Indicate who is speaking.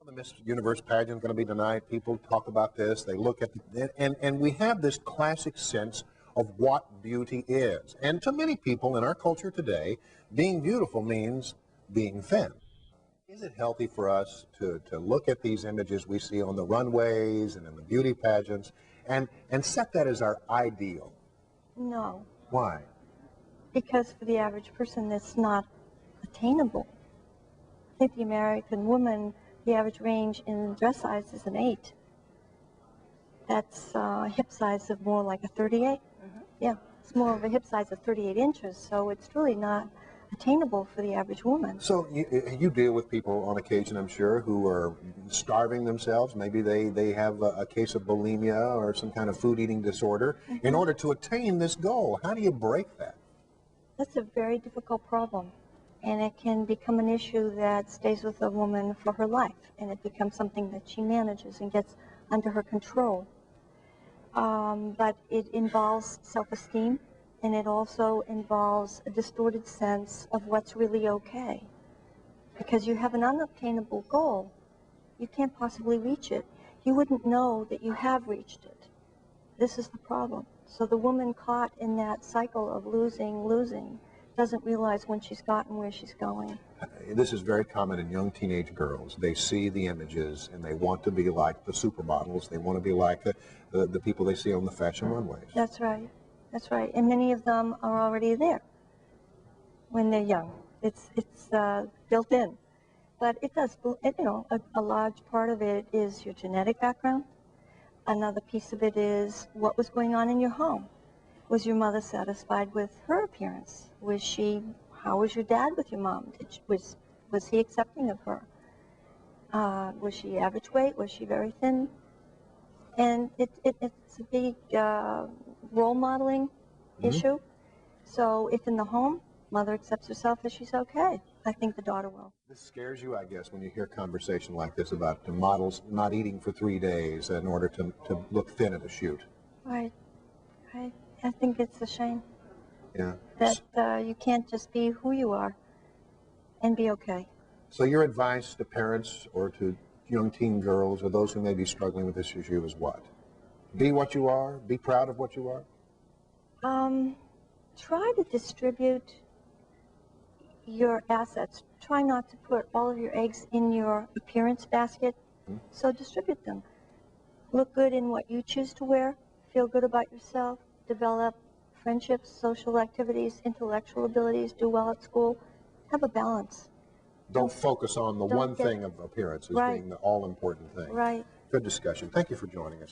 Speaker 1: The Miss Universe pageant going to be tonight. People talk about this. They look at and we have this classic sense of what beauty is. And to many people in our culture today, being beautiful means being thin. Is it healthy for us to look at these images we see on the runways and in the beauty pageants and set that as our ideal?
Speaker 2: No.
Speaker 1: Why?
Speaker 2: Because for the average person, that's not attainable. I think the American woman, the average range in dress size is an 8. That's a hip size of more like a 38. Yeah, it's more of a hip size of 38 inches, so it's really not attainable for the average woman.
Speaker 1: So you deal with people on occasion, I'm sure, who are starving themselves. Maybe they have a case of bulimia or some kind of food eating disorder in order to attain this goal. How do you break that?
Speaker 2: That's a very difficult problem, and it can become an issue that stays with a woman for her life, and it becomes something that she manages and gets under her control. But it involves self-esteem, and it also involves a distorted sense of what's really okay. Because you have an unobtainable goal, you can't possibly reach it. You wouldn't know that you have reached it. This is the problem. So the woman caught in that cycle of losing, doesn't realize when she's gotten where she's going.
Speaker 1: This is very common in young teenage girls. They see the images and they want to be like the supermodels. They want to be like the people they see on the fashion runways.
Speaker 2: That's right. That's right. And many of them are already there when they're young. It's built in. But it does, a large part of it is your genetic background. Another piece of it is what was going on in your home. Was your mother satisfied with her appearance? How was your dad with your mom? Was he accepting of her? Was she average weight? Was she very thin? And it's a big role modeling issue. So if in the home, mother accepts herself as she's okay, I think the daughter will.
Speaker 1: This scares you, I guess, when you hear conversation like this about the models not eating for 3 days in order to look thin at a shoot.
Speaker 2: Right. I think it's a shame.
Speaker 1: Yeah.
Speaker 2: That you can't just be who you are and be okay.
Speaker 1: So your advice to parents or to young teen girls or those who may be struggling with this issue is what? Be what you are? Be proud of what you are?
Speaker 2: Try to distribute your assets. Try not to put all of your eggs in your appearance basket. So distribute them. Look good in what you choose to wear. Feel good about yourself. Develop friendships, social activities, intellectual abilities. Do well at school. Have a balance.
Speaker 1: Don't focus on the one thing of appearance as being the all-important thing.
Speaker 2: Right.
Speaker 1: Good discussion. Thank you for joining us.